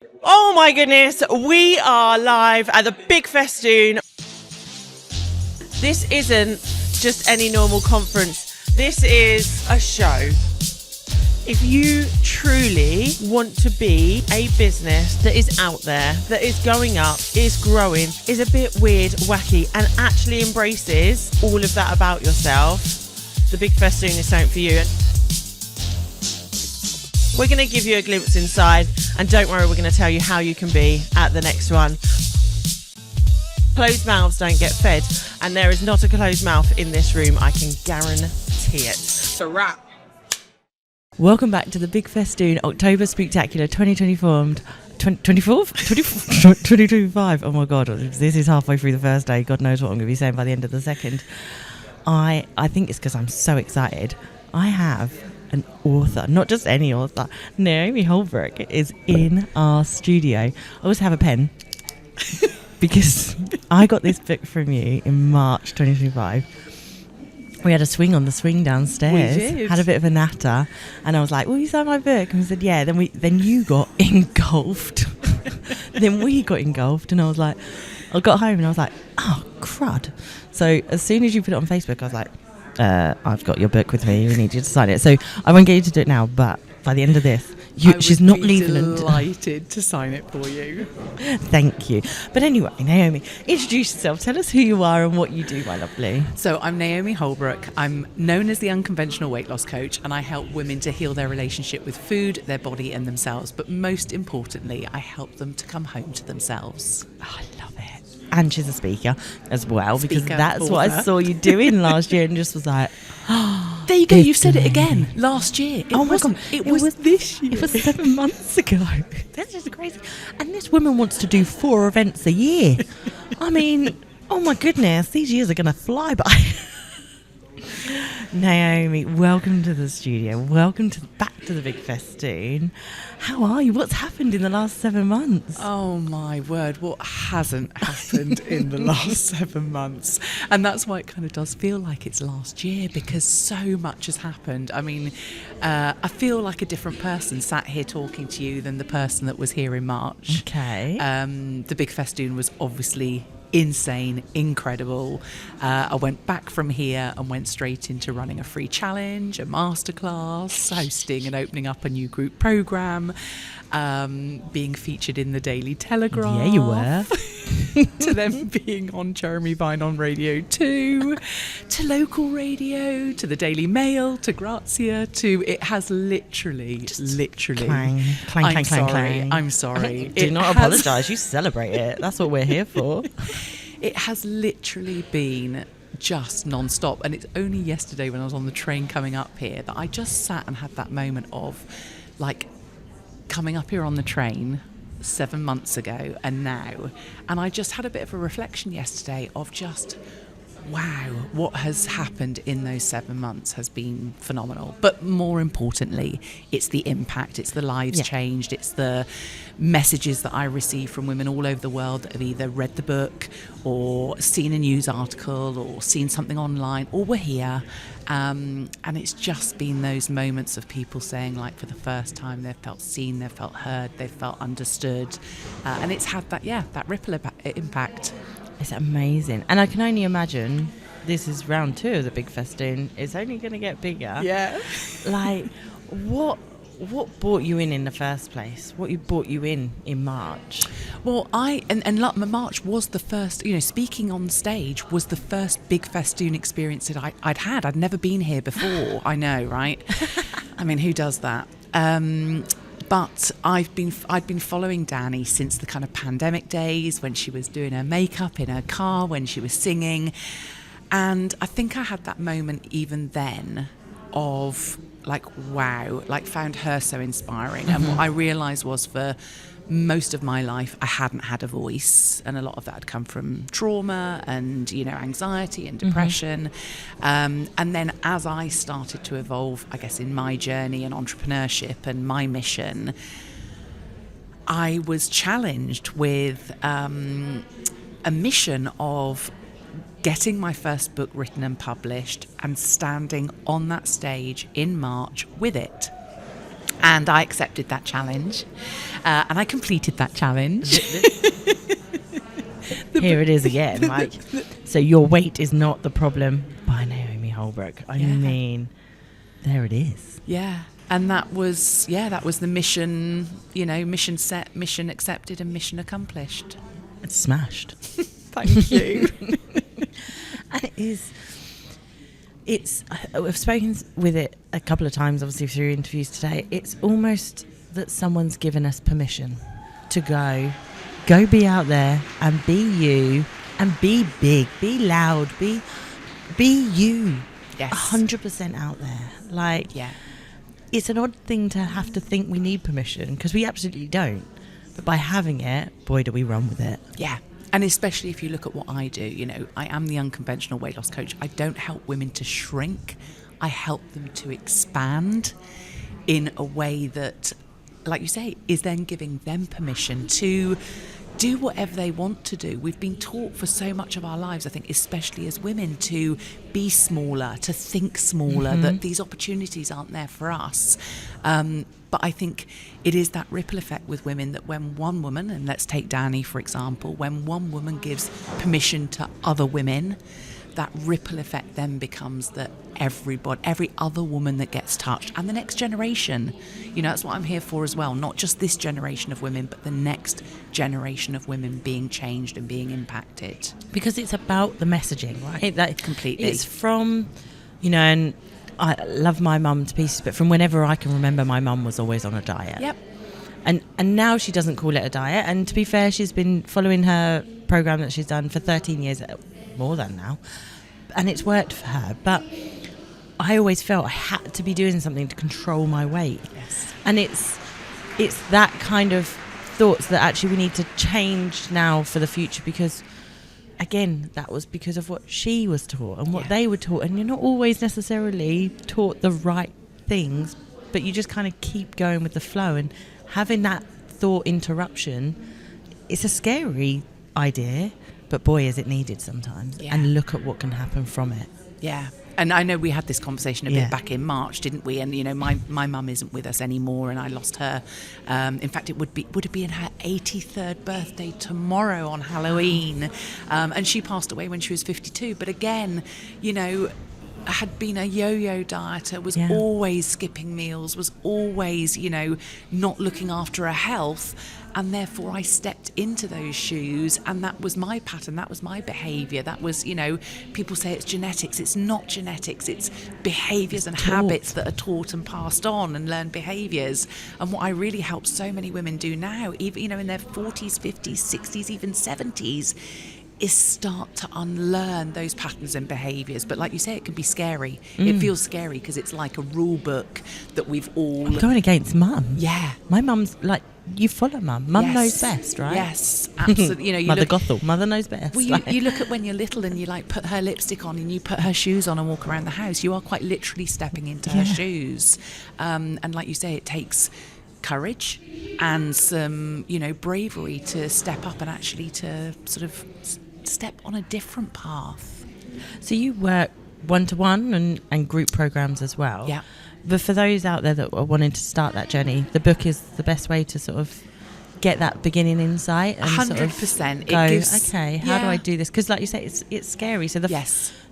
Oh my goodness, we are live at the Big Festoon. This isn't just any normal conference. This is a show. If you truly want to be a business that is out there, that is going up, is growing, is a bit weird, wacky, and actually embraces all of that about yourself, the Big Festoon is something for you. We're going to give you a glimpse inside, and don't worry, we're going to tell you how you can be at the next one. Closed mouths don't get fed, and there is not a closed mouth in this room, I can guarantee it. It's a wrap. Welcome back to the Big Festoon October Spectacular 2024. 2025. Oh my God, this is halfway through the first day. God knows what I'm going to be saying by the end of the second. I think it's because I'm so excited. I have an author, not just any author. Naomi Holbrook is in our studio. I always have a pen because I got this book from you in March 2025. We had a swing on the swing downstairs. We did. Had a bit of a natter, and I was like, "Will you sign my book?" And we said, "Yeah." Then you got engulfed. Then we got engulfed, and I was like, I got home and I was like, "Oh crud!" So as soon as you put it on Facebook, I was like, I've got your book with me. We need you to sign it. So I won't get you to do it now, but by the end of this, she's not leaving. I'm delighted to sign it for you. Thank you. But anyway, Naomi, introduce yourself. Tell us who you are and what you do, my lovely. So I'm Naomi Holbrook. I'm known as the unconventional weight loss coach, and I help women to heal their relationship with food, their body, and themselves. But most importantly, I help them to come home to themselves. Oh, I love it. And she's a speaker as well, because Speaker, that's author. what I saw you doing last year, and just was like, oh, There you go. You said it again last year. Oh my God. It was this year. It was 7 months ago. That's just crazy. And this woman wants to do 4 events a year. I mean, oh my goodness, these years are going to fly by. Naomi, welcome to the studio. Welcome back to the Big Festoon. How are you? What's happened in the last 7 months? Oh my word, what hasn't happened in the last 7 months? And that's why it kind of does feel like it's last year, because so much has happened. I mean, I feel like a different person sat here talking to you than the person that was here in March. Okay. The Big Festoon was obviously insane, incredible. I went back from here and went straight into running a free challenge, a masterclass, hosting and opening up a new group program, being featured in the Daily Telegraph. Yeah, you were. To then being on Jeremy Vine on Radio 2, to local radio, to the Daily Mail, to Grazia, to it has literally Clang, clang, clang. I'm sorry. Do not apologise. You celebrate it. That's what we're here for. It has literally been just non-stop, and it's only yesterday when I was on the train coming up here that I just sat and had that moment of like coming up here on the train 7 months ago and now, and I just had a bit of a reflection yesterday of just wow, what has happened in those 7 months has been phenomenal. But more importantly, it's the impact, it's the lives changed, it's the messages that I receive from women all over the world that have either read the book or seen a news article or seen something online or were here. And it's just been those moments of people saying, like, for the first time they've felt seen, they've felt heard, they've felt understood. And it's had that ripple impact. It's amazing. And I can only imagine this is round 2 of the Big Festoon. It's only going to get bigger. Yeah. Like, what brought you in the first place? What brought you in March? Well, March was the first, speaking on stage was the first Big Festoon experience that I'd had. I'd never been here before. I know, right? I mean, who does that? But I'd been following Danny since the kind of pandemic days, when she was doing her makeup in her car, when she was singing. And I think I had that moment even then of like, wow, like found her so inspiring. Mm-hmm. And what I realised was for most of my life, I hadn't had a voice, and a lot of that had come from trauma and, anxiety and depression. Mm-hmm. And then as I started to evolve, I guess, in my journey and entrepreneurship and my mission, I was challenged with a mission of getting my first book written and published and standing on that stage in March with it. And I accepted that challenge, and I completed that challenge. Here it is again. Like, so your weight is not the problem by Naomi Holbrook. I mean, there it is. Yeah. And that was the mission, mission set, mission accepted, and mission accomplished. It's smashed. Thank you. And I've spoken with it a couple of times, obviously through interviews today. It's almost that someone's given us permission to go be out there and be you and be big, be loud, be you. Yes. 100% out there. Like, yeah. It's an odd thing to have to think we need permission, because we absolutely don't. But by having it, boy, do we run with it. Yeah. And especially if you look at what I do, I am the unconventional weight loss coach. I don't help women to shrink. I help them to expand in a way that, like you say, is then giving them permission to do whatever they want to do. We've been taught for so much of our lives, I think, especially as women, to be smaller, to think smaller, that these opportunities aren't there for us. But I think it is that ripple effect with women, that when one woman, and let's take Danny for example, when one woman gives permission to other women, that ripple effect then becomes that every other woman that gets touched, and the next generation, that's what I'm here for as well. Not just this generation of women, but the next generation of women being changed and being impacted. Because it's about the messaging, right? Completely. It's from, and I love my mum to pieces, but from whenever I can remember, my mum was always on a diet. Yep. And now she doesn't call it a diet. And to be fair, she's been following her program that she's done for 13 years, more than now. And it's worked for her. But I always felt I had to be doing something to control my weight. Yes. And it's that kind of thoughts that actually we need to change now for the future, because again, that was because of what she was taught and what they were taught. And you're not always necessarily taught the right things, but you just kind of keep going with the flow. And having that thought interruption, it's a scary idea, but boy, is it needed sometimes. Yeah. And look at what can happen from it. Yeah. And I know we had this conversation a bit back in March, didn't we? And my mum isn't with us anymore, and I lost her. In fact, it would have been her 83rd birthday tomorrow on Halloween, and she passed away when she was 52. But again, had been a yo-yo dieter, was always skipping meals, was always, not looking after her health. And therefore I stepped into those shoes, and that was my pattern, that was my behaviour, that was, people say it's genetics. It's not genetics, it's behaviours and habits that are taught and passed on, and learned behaviours. And what I really help so many women do now, even, in their 40s, 50s, 60s, even 70s, is start to unlearn those patterns and behaviours. But like you say, it can be scary. It feels scary because it's like a rule book that we've all... I'm going against mum. Yeah. My mum's like, you follow mum. Mum knows best, right? Yes, absolutely. Mother Gothel. Mother knows best. Well, you look at when you're little and you put her lipstick on and you put her shoes on and walk around the house. You are quite literally stepping into her shoes. And like you say, it takes courage and some, bravery to step up and actually to sort of step on a different path. So you work one-to-one and group programs as well. Yeah. But for those out there that are wanting to start that journey, the book is the best way to sort of get that beginning insight and 100%. Sort of go, okay, how do I do this? Because like you say, it's scary. So the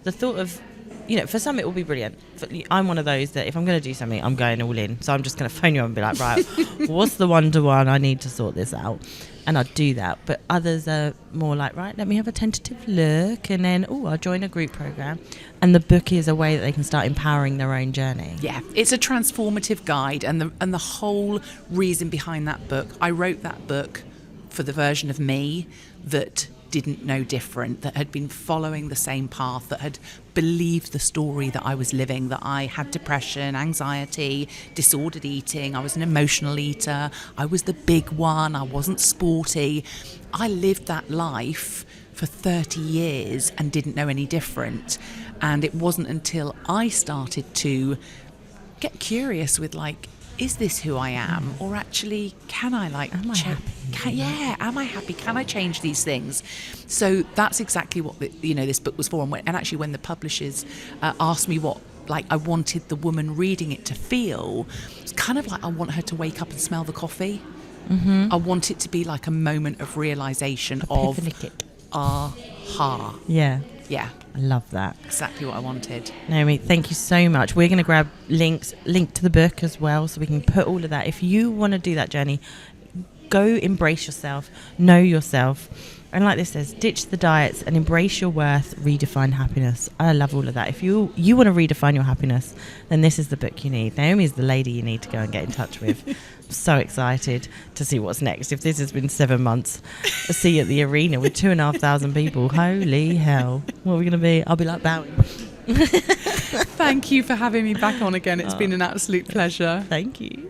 thought of, for some it will be brilliant. I'm one of those that if I'm going to do something, I'm going all in. So I'm just going to phone you up and be like, right, what's the one-to-one? I need to sort this out. And I'll do that. But others are more like, right, let me have a tentative look, and then, I'll join a group program. And the book is a way that they can start empowering their own journey. Yeah, it's a transformative guide, and the whole reason behind that book, I wrote that book for the version of me that didn't know different, that had been following the same path, that had believed the story that I was living, that I had depression, anxiety, disordered eating, I was an emotional eater, I was the big one, I wasn't sporty. I lived that life for 30 years and didn't know any different. And it wasn't until I started to get curious with is this who I am? Or actually, can I am I happy? Am I happy? Can I change these things? So that's exactly what this book was for. And actually, when the publishers asked me what like I wanted the woman reading it to feel, it's kind of like I want her to wake up and smell the coffee. I want it to be like a moment of realization of aha. Yeah. Yeah, I love that. exactly what I wanted. Naomi, thank you so much. We're going to grab link to the book as well, so we can put all of that. If you want to do that journey, go embrace yourself, know yourself. And like this says, ditch the diets and embrace your worth, redefine happiness. I love all of that. If you want to redefine your happiness, then this is the book you need. Naomi is the lady you need to go and get in touch with. I'm so excited to see what's next. If this has been 7 months, see you at the arena with 2,500 people. Holy hell. What are we going to be? I'll be like bowing. Thank you for having me back on again. It's been an absolute pleasure. Thank you.